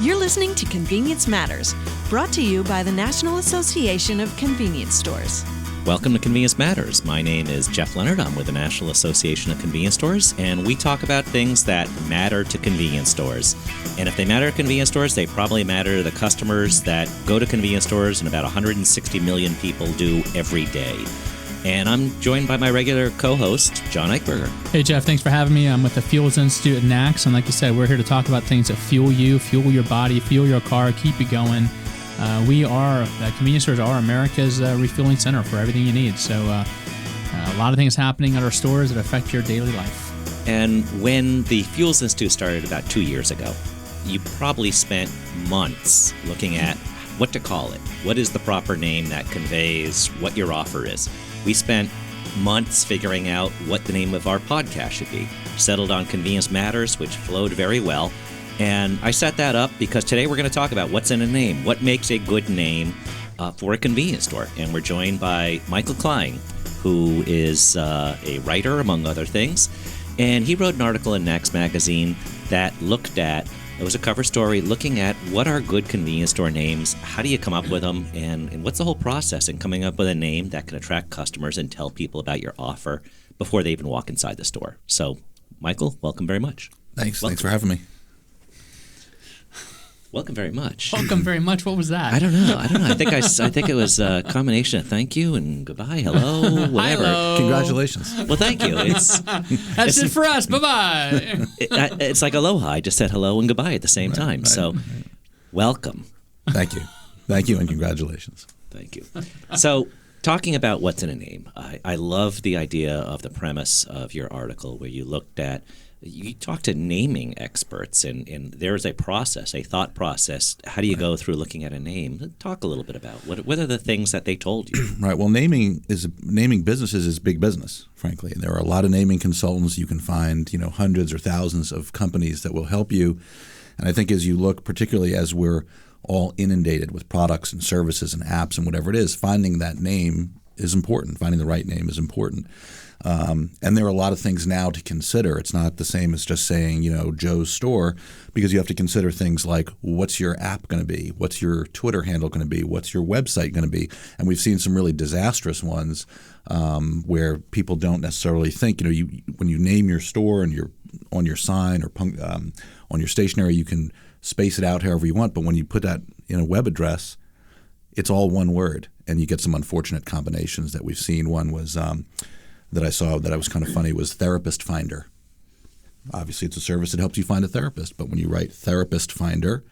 You're listening to Convenience Matters, brought to you by the National Association of Convenience Stores. Welcome to Convenience Matters. My name is Jeff Leonard. I'm with the National Association of Convenience Stores, and we talk about things that matter to convenience stores. And if they matter to convenience stores, they probably matter to the customers that go to convenience stores, and about 160 million people do every day. And I'm joined by my regular co-host, John Eichberger. Hey, Jeff, thanks for having me. I'm with the Fuels Institute at NACS, and like you said, we're here to talk about things that fuel you, fuel your body, fuel your car, keep you going. Convenience stores are America's refueling center for everything you need. So a lot of things happening at our stores that affect your daily life. And when the Fuels Institute started about 2 years ago, you probably spent months looking at what to call it. What is the proper name that conveys what your offer is? We spent months figuring out what the name of our podcast should be. Settled on Convenience Matters, which flowed very well. And I set that up because today we're going to talk about what's in a name, what makes a good name for a convenience store. And we're joined by Michael Klein, who is a writer, among other things. And he wrote an article in NACS Magazine that looked at, it was a cover story looking at what are good convenience store names, how do you come up with them, and what's the whole process in coming up with a name that can attract customers and tell people about your offer before they even walk inside the store. So, Michael, welcome very much. Thanks. Thanks for having me. Welcome very much. Welcome very much. What was that? I don't know. I think it was a combination of thank you and goodbye, hello, whatever. Hello. Congratulations. Well, thank you. That's it for us. Bye-bye. It's like aloha. I just said hello and goodbye at the same time. Right. So, welcome. Thank you, and congratulations. Thank you. So, talking about what's in a name, I love the idea of the premise of your article where you talk to naming experts, and there's a process, a thought process. How do you go through looking at a name? Talk a little bit about what are the things that they told you? Right. Well, naming businesses is big business, frankly. And there are a lot of naming consultants. You can find, hundreds or thousands of companies that will help you. And I think as you look, particularly as we're all inundated with products and services and apps and whatever it is, finding that name is important. Finding the right name is important. And there are a lot of things now to consider. It's not the same as just saying, Joe's Store, because you have to consider things like what's your app going to be? What's your Twitter handle going to be? What's your website going to be? And we've seen some really disastrous ones where people don't necessarily think, when you name your store and you're on your sign or on your stationery, you can space it out however you want. But when you put that in a web address, it's all one word. And you get some unfortunate combinations that we've seen. One was that I saw that I was kind of funny was Therapist Finder. Obviously, it's a service that helps you find a therapist, but when you write Therapist Finder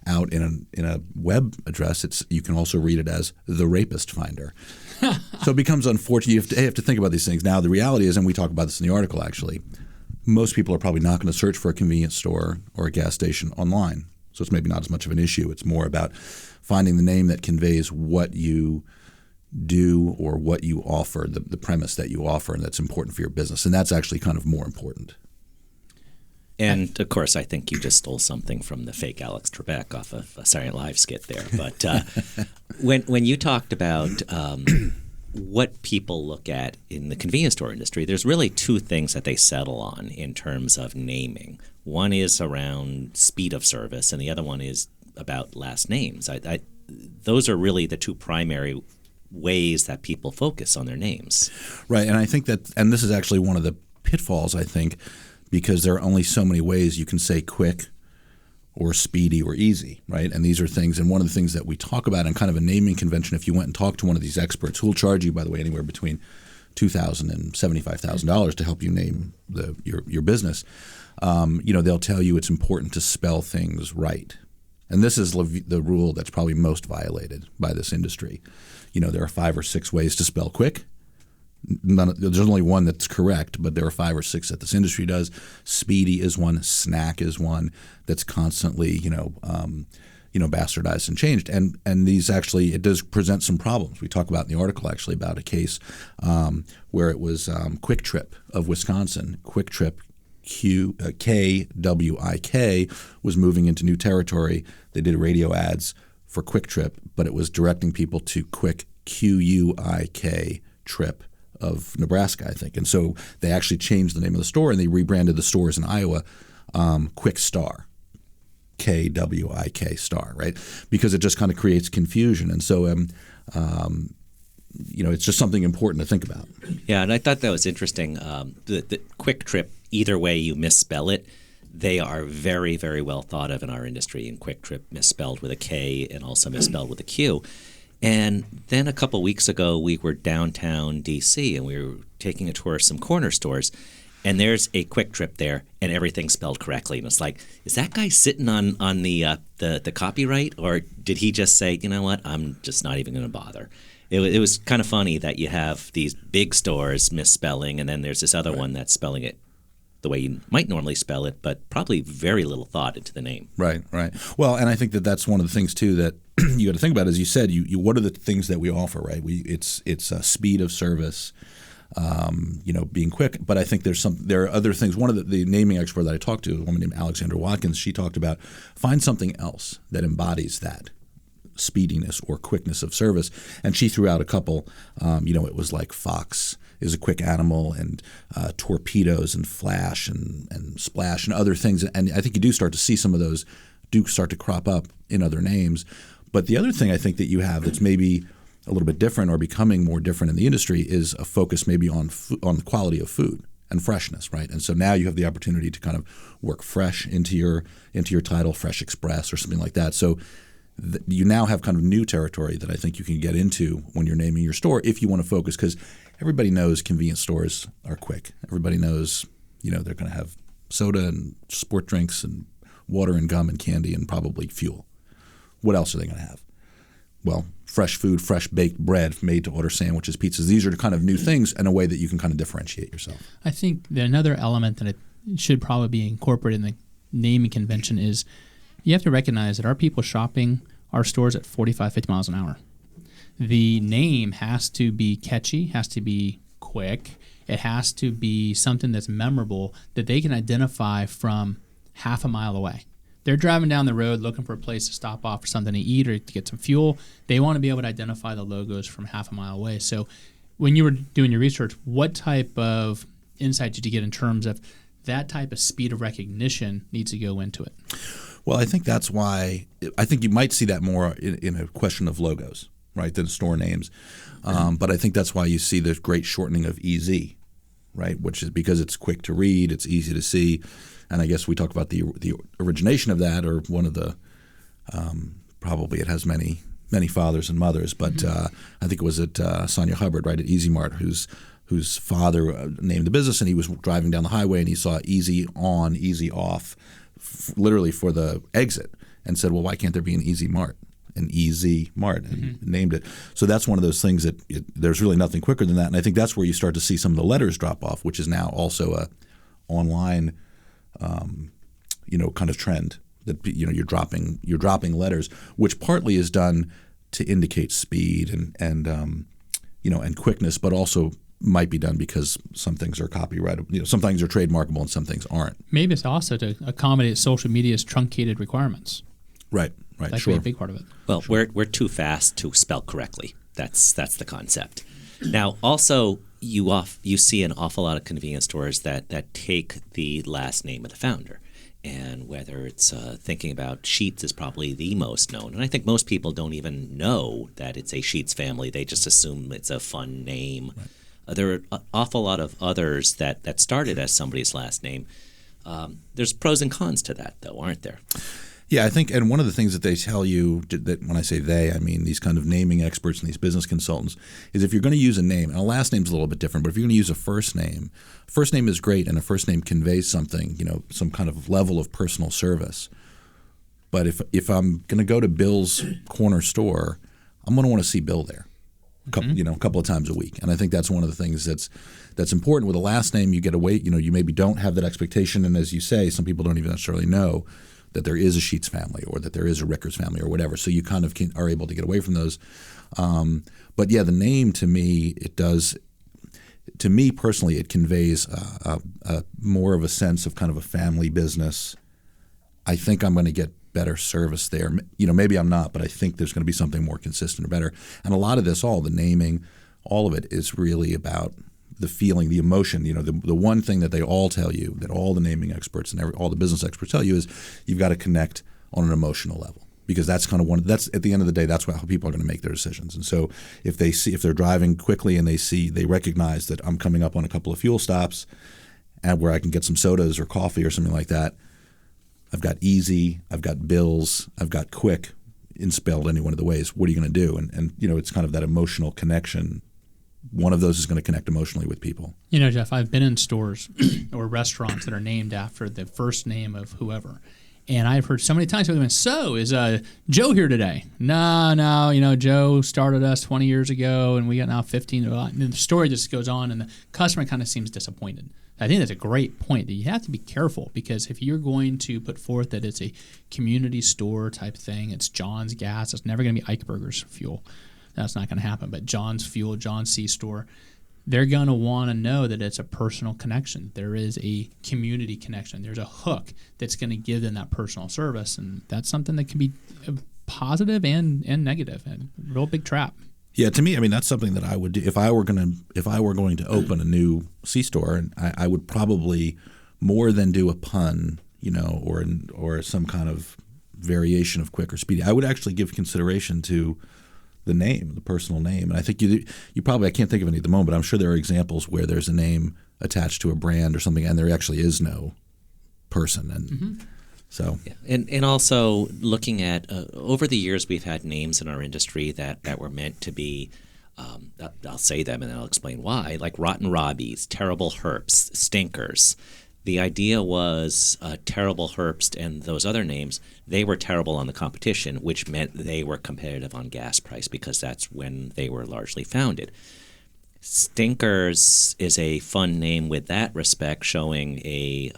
out in a web address, you can also read it as The Rapist Finder. So it becomes unfortunate. You have to think about these things. Now, the reality is, and we talk about this in the article actually, most people are probably not going to search for a convenience store or a gas station online. So it's maybe not as much of an issue. It's more about finding the name that conveys what you do or what you offer, the premise that you offer, and that's important for your business. And that's actually kind of more important. And, of course, I think you just stole something from the fake Alex Trebek off of a Saturday Night Live skit there. But when you talked about what people look at in the convenience store industry, there's really two things that they settle on in terms of naming. One is around speed of service, and the other one is about last names. Those are really the two primary ways that people focus on their names. Right, and I think and this is actually one of the pitfalls, I think, because there are only so many ways you can say quick or speedy or easy, right? And these are things, and one of the things that we talk about in kind of a naming convention, if you went and talked to one of these experts, who will charge you, by the way, anywhere between $2,000 and $75,000 to help you name your business, they'll tell you it's important to spell things right. And this is the rule that's probably most violated by this industry. There are 5 or 6 ways to spell quick. There's only one that's correct, but there are 5 or 6 that this industry does. Speedy is one. Snack is one that's constantly, bastardized and changed. And these actually, it does present some problems. We talk about in the article actually about a case where it was Kwik Trip of Wisconsin. Kwik Trip, KWIK, was moving into new territory. They did radio ads for Kwik Trip, but it was directing people to Kwik, QUIK Trip of Nebraska, I think. And so they actually changed the name of the store, and they rebranded the stores in Iowa Kwik Star. KWIK star, right? Because it just kind of creates confusion. And so, it's just something important to think about. Yeah, and I thought that was interesting. The Kwik Trip, either way you misspell it, they are very, very well thought of in our industry. And Kwik Trip misspelled with a K and also misspelled with a Q. And then a couple weeks ago, we were downtown D.C. and we were taking a tour of some corner stores. And there's a Kwik Trip there, and everything's spelled correctly. And it's like, is that guy sitting on the copyright, or did he just say, you know what, I'm just not even going to bother? It was kind of funny that you have these big stores misspelling, and then there's this other one that's spelling it the way you might normally spell it, but probably very little thought into the name. Right. Well, and I think that that's one of the things too that you got to think about. As you said, you what are the things that we offer, right? It's speed of service, being quick. But I think there are other things. One of the naming expert that I talked to, a woman named Alexandra Watkins, she talked about find something else that embodies that speediness or quickness of service, and she threw out a couple. It was like Fox is a quick animal, and torpedoes and flash and splash and other things. And I think you do start to see some of those do start to crop up in other names. But the other thing I think that you have that's maybe a little bit different or becoming more different in the industry is a focus maybe on the quality of food and freshness, right? And so now you have the opportunity to kind of work fresh into your title, Fresh Express or something like that. So you now have kind of new territory that I think you can get into when you're naming your store if you want to focus, because everybody knows convenience stores are quick. Everybody knows, they're going to have soda and sport drinks and water and gum and candy and probably fuel. What else are they going to have? Well, fresh food, fresh baked bread, made-to-order sandwiches, pizzas. These are the kind of new things in a way that you can kind of differentiate yourself. I think that another element that it should probably be incorporated in the naming convention is you have to recognize that our people shopping our stores at 45, 50 miles an hour. The name has to be catchy, has to be quick. It has to be something that's memorable that they can identify from half a mile away. They're driving down the road looking for a place to stop off for something to eat or to get some fuel. They want to be able to identify the logos from half a mile away. So when you were doing your research, what type of insight did you get in terms of that type of speed of recognition needs to go into it? Well, I think that's why I think you might see that more in a question of logos, right, than store names. But I think that's why you see the great shortening of EZ, right, which is because it's quick to read, it's easy to see. And I guess we talk about the origination of that, or one of the probably it has many fathers and mothers, but I think it was at Sonia Hubbard, right, at Easy Mart, whose father named the business, and he was driving down the highway and he saw easy on, easy off, literally for the exit, and said, well, why can't there be an Easy Mart, an Easy Mart, and named it. So that's one of those things that there's really nothing quicker than that, and I think that's where you start to see some of the letters drop off, which is now also a online kind of trend that you're dropping letters, which partly is done to indicate speed and quickness, but also might be done because some things are copyrighted, some things are trademarkable and some things aren't. Maybe it's also to accommodate social media's truncated requirements. Right. That Sure. could be a big part of it. Well, we're too fast to spell correctly. That's the concept. Now, also, you see an awful lot of convenience stores that take the last name of the founder. And whether it's thinking about Sheetz is probably the most known. And I think most people don't even know that it's a Sheetz family. They just assume it's a fun name. Right. There are an awful lot of others that started as somebody's last name. There's pros and cons to that, though, aren't there? Yeah, I think, and one of the things that they tell you, that when I say they, I mean these kind of naming experts and these business consultants, is if you're going to use a name, and a last name's a little bit different, but if you're going to use a first name is great, and a first name conveys something, some kind of level of personal service. But if I'm going to go to Bill's corner store, I'm going to want to see Bill there, a couple of times a week, and I think that's one of the things that's important. With a last name, you get away, you maybe don't have that expectation, and as you say, some people don't even necessarily know that there is a Sheetz family or that there is a Rickers family or whatever. So you kind of are able to get away from those. But yeah, the name to me, to me personally, it conveys more of a sense of kind of a family business. I think I'm going to get better service there. Maybe I'm not, but I think there's going to be something more consistent or better. And a lot of this, the naming, all of it is really about the feeling, the emotion. The one thing that they all tell you, that all the naming experts and all the business experts tell you, is you've got to connect on an emotional level. Because that's kind of that's at the end of the day, that's how people are going to make their decisions. And so if they're driving quickly and they recognize that I'm coming up on a couple of fuel stops and where I can get some sodas or coffee or something like that, I've got easy, I've got bills, I've got kwik spelled any one of the ways. What are you going to do? And it's kind of that emotional connection. One of those is going to connect emotionally with people. Jeff, I've been in stores or restaurants that are named after the first name of whoever. And I've heard so many times, so is Joe here today? No, Joe started us 20 years ago, and we got now 15. And the story just goes on, and the customer kind of seems disappointed. I think that's a great point, that you have to be careful, because if you're going to put forth that it's a community store type thing, it's John's Gas, it's never going to be Eichberger's Fuel. That's not going to happen. But John's Fuel, John's C-Store, they're going to want to know that it's a personal connection. There is a community connection. There's a hook that's going to give them that personal service, and that's something that can be positive and negative, and a real big trap. Yeah, to me, that's something that I would do if I were going to open a new C-store, and I would probably, more than do a pun, or some kind of variation of quick or speedy, I would actually give consideration to the name, the personal name. And I think you probably, I can't think of any at the moment, but I'm sure there are examples where there's a name attached to a brand or something, and there actually is no person. And so, yeah. And also looking at over the years, we've had names in our industry that were meant to be. I'll say them and then I'll explain why. Like Rotten Robbies, Terrible Herps, Stinkers. The idea was Terrible Herbst and those other names, they were terrible on the competition, which meant they were competitive on gas price, because that's when they were largely founded. Stinkers is a fun name with that respect, showing a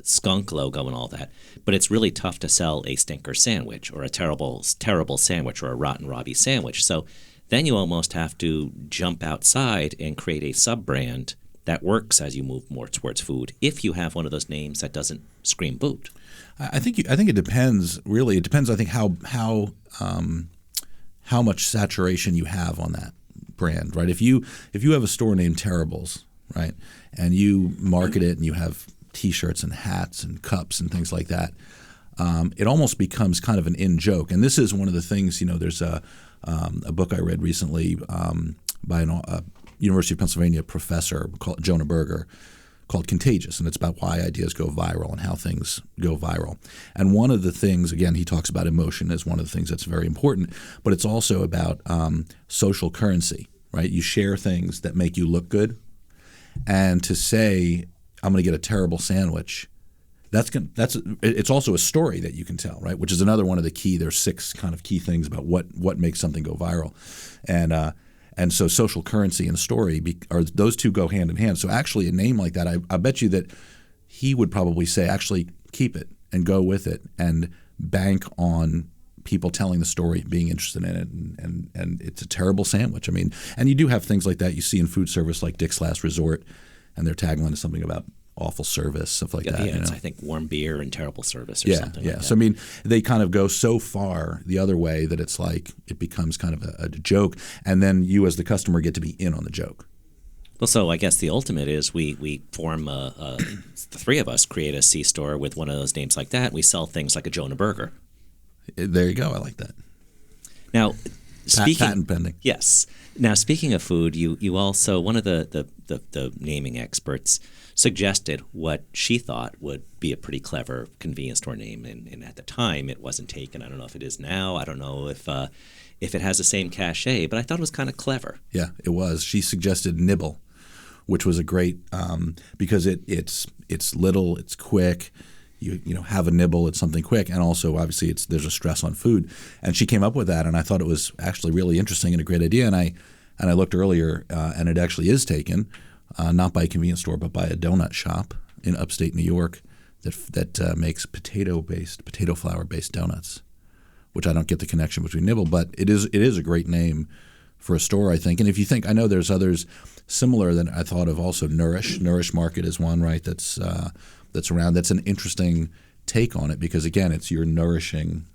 skunk logo and all that. But it's really tough to sell a stinker sandwich or a terrible sandwich or a Rotten Robbie sandwich. So then you almost have to jump outside and create a sub-brand that works as you move more towards food, if you have one of those names that doesn't scream boot. I think it depends. Really, it depends. I think how much saturation you have on that brand, right? If you have a store named Terribles, right, and you market it and you have T-shirts and hats and cups and things like that, it almost becomes kind of an in joke. And this is one of the things. There's a book I read recently by a University of Pennsylvania professor called Jonah Berger, called Contagious, and it's about why ideas go viral and how things go viral. And one of the things, again, he talks about emotion as one of the things that's very important, but it's also about social currency, right? You share things that make you look good, and to say, I'm going to get a terrible sandwich, it's also a story that you can tell, right? Which is another one of the key. There's 6 kind of key things about what makes something go viral, and so social currency and story those two go hand in hand. So actually, a name like that, I bet you that he would probably say, actually keep it and go with it and bank on people telling the story, being interested in it, and it's a terrible sandwich. And you do have things like that you see in food service, like Dick's Last Resort, and their tagline is something about awful service, stuff like that. Yeah, it's, I think, warm beer and terrible service or something like that. So, they kind of go so far the other way that it's like it becomes kind of a joke, and then you as the customer get to be in on the joke. Well, so I guess the ultimate is we form the 3 of us create a C-store with one of those names like that. We sell things like a Jonah Burger. There you go. I like that. Now, patent pending. Yes. Now, speaking of food, you also, one of the naming experts suggested what she thought would be a pretty clever convenience store name, and at the time it wasn't taken. I don't know if it is now. I don't know if it has the same cachet, but I thought it was kind of clever. Yeah, it was. She suggested Nibble, which was a great because it's little, it's quick. You have a nibble, it's something quick, and also obviously there's a stress on food. And she came up with that, and I thought it was actually really interesting and a great idea. And I looked earlier, and it actually is taken. Not by a convenience store, but by a donut shop in upstate New York that makes potato flour-based donuts, which I don't get the connection between Nibble, but it is a great name for a store, I think. And if you think, I know there's others similar that I thought of also. Nourish Market is one, right? That's around. That's an interesting take on it because again, it's you're nourishing.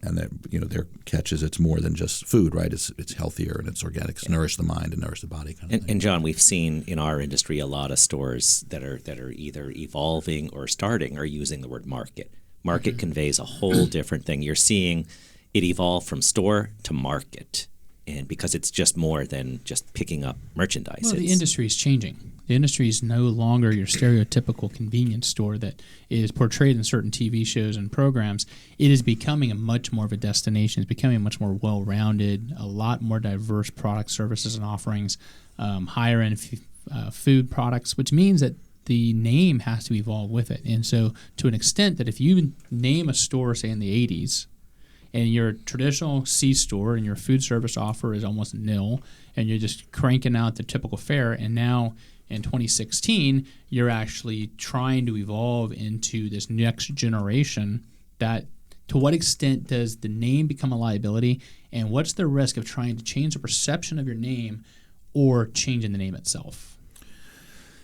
And their catch is it's more than just food, right? It's healthier and it's organic. It's nourish the mind and nourish the body kind of thing. And John, we've seen in our industry a lot of stores that are either evolving or starting or using the word market. Market conveys a whole different thing. You're seeing it evolve from store to market, and because it's just more than just picking up merchandise. Well, the industry is changing. The industry is no longer your stereotypical convenience store that is portrayed in certain TV shows and programs. It is becoming a much more of a destination. It's becoming much more well-rounded, a lot more diverse product, services, and offerings, higher-end food products, which means that the name has to evolve with it. And so to an extent that if you name a store, say, in the 80s, and your traditional C-store and your food service offer is almost nil, and you're just cranking out the typical fare, and now in 2016, you're actually trying to evolve into this next generation. That, to what extent does the name become a liability, and what's the risk of trying to change the perception of your name or changing the name itself?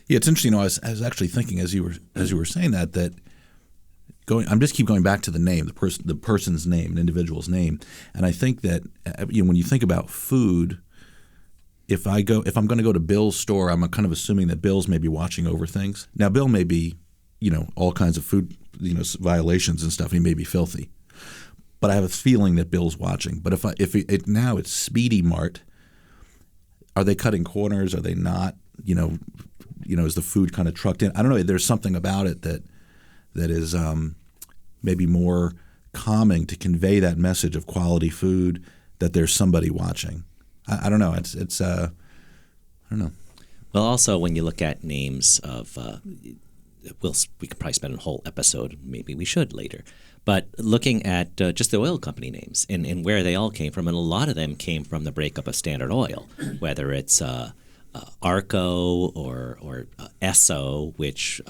Yeah, it's interesting. I was actually thinking as you were saying that I'm just keep going back to the name, the person's name, an individual's name, and I think that when you think about food. If I'm going to go to Bill's store, I'm kind of assuming that Bill's may be watching over things. Now, Bill may be, all kinds of food, violations and stuff. He may be filthy, but I have a feeling that Bill's watching. But if now it's Speedy Mart, are they cutting corners? Are they not? Is the food kind of trucked in? I don't know. There's something about it that is maybe more calming to convey that message of quality food, that there's somebody watching. I don't know. It's I don't know. Well, also when you look at names of, we could probably spend a whole episode. Maybe we should later. But looking at just the oil company names and where they all came from, and a lot of them came from the breakup of Standard Oil, whether it's Arco or Esso, which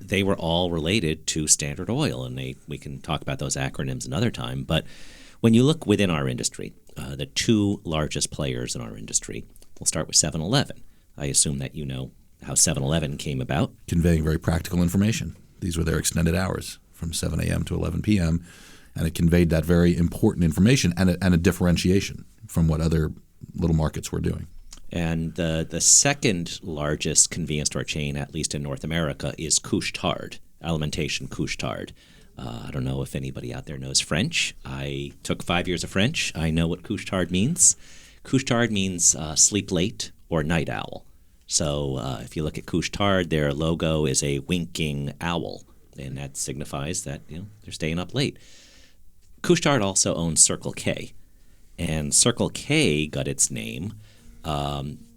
they were all related to Standard Oil, and we can talk about those acronyms another time. But when you look within our industry, the two largest players in our industry, we'll start with 7-Eleven. I assume that you know how 7-Eleven came about. Conveying very practical information. These were their extended hours from 7 a.m. to 11 p.m., and it conveyed that very important information and a differentiation from what other little markets were doing. And the second largest convenience store chain, at least in North America, is Couche-Tard, Alimentation Couche-Tard. I don't know if anybody out there knows French. I took 5 years of French. I know what couche-tard means. Couche-tard means sleep late or night owl. So if you look at couche-tard, their logo is a winking owl, and that signifies that they're staying up late. Couche-tard also owns Circle K, and Circle K got its name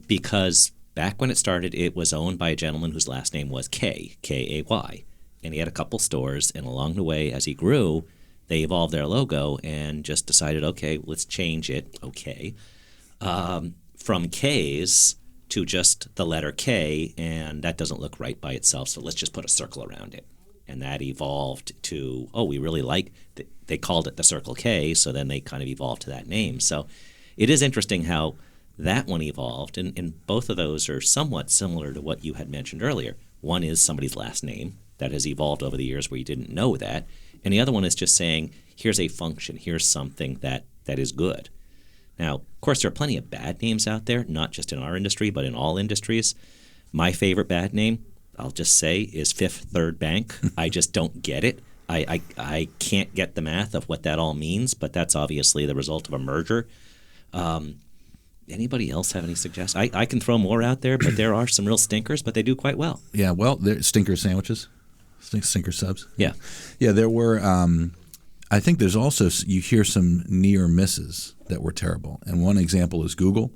because back when it started, it was owned by a gentleman whose last name was K, K-A-Y. And he had a couple stores, and along the way, as he grew, they evolved their logo and just decided, okay, let's change it, from K's to just the letter K, and that doesn't look right by itself, so let's just put a circle around it. And that evolved to, we really like, they called it the Circle K, so then they kind of evolved to that name. So it is interesting how that one evolved, and both of those are somewhat similar to what you had mentioned earlier. One is somebody's last name that has evolved over the years where you didn't know that. And the other one is just saying, here's a function, here's something that is good. Now, of course, there are plenty of bad names out there, not just in our industry, but in all industries. My favorite bad name, I'll just say, is Fifth Third Bank. I just don't get it. I can't get the math of what that all means, but that's obviously the result of a merger. Anybody else have any suggestions? I can throw more out there, but there are some real stinkers, but they do quite well. Yeah, well, stinker sandwiches. Stinker subs. Yeah. Yeah, there were I think there's also, you hear some near misses that were terrible. And one example is Google,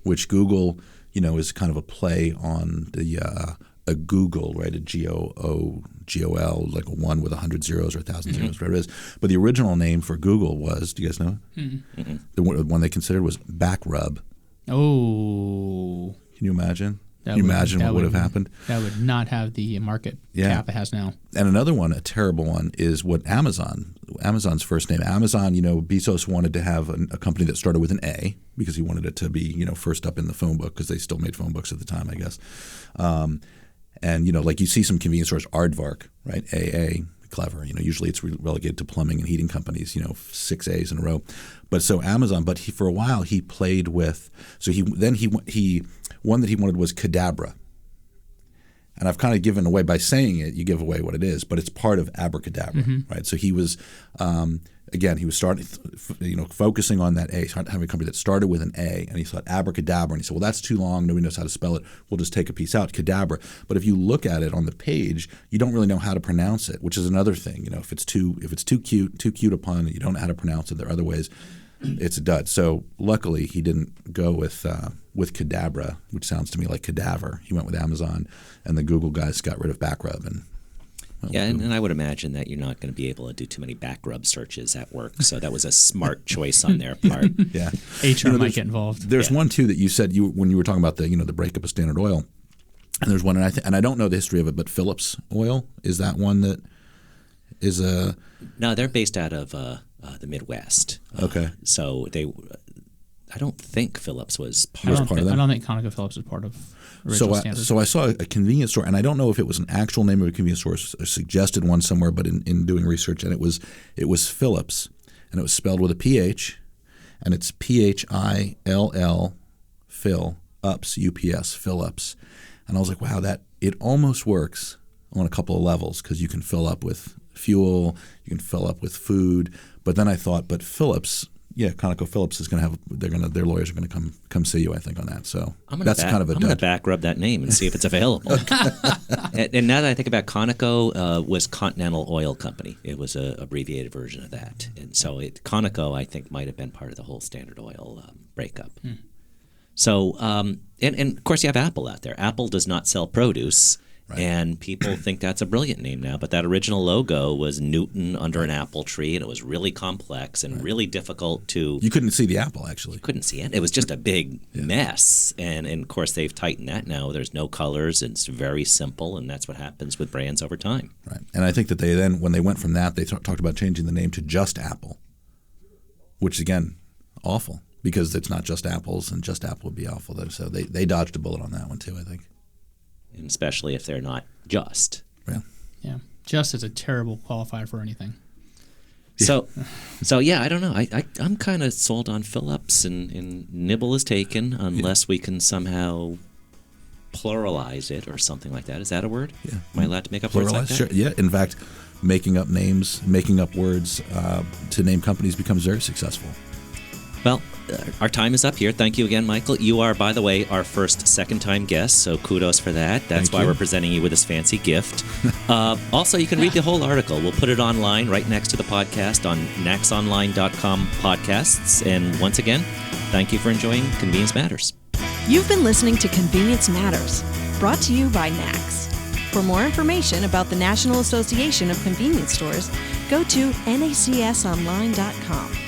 which Google, is kind of a play on the a Google, right? A G-O-O-G-O-L, like a 1 with 100 zeros or 1,000 zeros, whatever it is. But the original name for Google was, do you guys know? Mm-hmm. The one they considered was back rub. Oh. Can you imagine? Can you imagine what would have happened? That would not have the market cap it has now. And another one, a terrible one, is what Amazon's first name. Amazon, Bezos wanted to have a company that started with an A because he wanted it to be, first up in the phone book because they still made phone books at the time, I guess. And, like you see some convenience stores, Aardvark, right? AA, clever. Usually it's relegated to plumbing and heating companies, 6 A's in a row. But so Amazon, but for a while he played with, so he one that he wanted was Cadabra. And I've kind of given away, by saying it, you give away what it is, but it's part of abracadabra, right? So he was, again, he was starting, focusing on that A, having a company that started with an A, and he thought abracadabra, and he said, well, that's too long, nobody knows how to spell it, we'll just take a piece out, cadabra. But if you look at it on the page, you don't really know how to pronounce it, which is another thing. If it's too cute a pun, you don't know how to pronounce it, there are other ways, it's a dud. So luckily he didn't go with cadabra, which sounds to me like cadaver. He went with Amazon, and the Google guys got rid of backrub. And I would imagine that you're not going to be able to do too many backrub searches at work. So that was a smart choice on their part. Yeah, HR might get involved. There's one too that you said when you were talking about the breakup of Standard Oil, and there's one, and I don't know the history of it, but Phillips Oil, is that one that is a? No, they're based out of the Midwest. Okay, so I don't think Phillips was part of them. I don't think ConocoPhillips is part of original Standard. So I saw a convenience store, and I don't know if it was an actual name of a convenience store, or suggested one somewhere, but in doing research, and it was Phillips, and it was spelled with a PH, and it's PHILL, Phil, ups, UPS, Phillips. And I was like, wow, it almost works on a couple of levels, because you can fill up with fuel, you can fill up with food, but then I thought, but Phillips, yeah, ConocoPhillips is going to have. Their lawyers are going to come see you, I think, on that. So that's kind of a. I'm going to back rub that name and see if it's available. And now that I think about Conoco, was Continental Oil Company. It was an abbreviated version of that, and so Conoco, I think, might have been part of the whole Standard Oil breakup. So, and of course, you have Apple out there. Apple does not sell produce. Right. And people think that's a brilliant name now, but that original logo was Newton under an apple tree, and it was really complex and really difficult to. You couldn't see the apple, actually. You couldn't see it. It was just a big mess, and of course they've tightened that now. There's no colors, and it's very simple, and that's what happens with brands over time. Right, and I think that they then, when they went from that, they talked about changing the name to just Apple, which again, awful, because it's not just apples, and just Apple would be awful. So they dodged a bullet on that one too, I think. And especially if they're not just. Yeah. Just is a terrible qualifier for anything. So yeah, I don't know. I'm kind of sold on Phillips, and nibble is taken unless we can somehow pluralize it or something like that. Is that a word? Yeah. Am I allowed to make up words like that? Sure. Yeah. In fact, making up names, making up words to name companies becomes very successful. Well, our time is up here. Thank you again, Michael. You are, by the way, our first second-time guest, so kudos for that. That's why we're presenting you with this fancy gift. Also, you can read the whole article. We'll put it online right next to the podcast on nacsonline.com podcasts. And once again, thank you for enjoying Convenience Matters. You've been listening to Convenience Matters, brought to you by NACS. For more information about the National Association of Convenience Stores, go to nacsonline.com.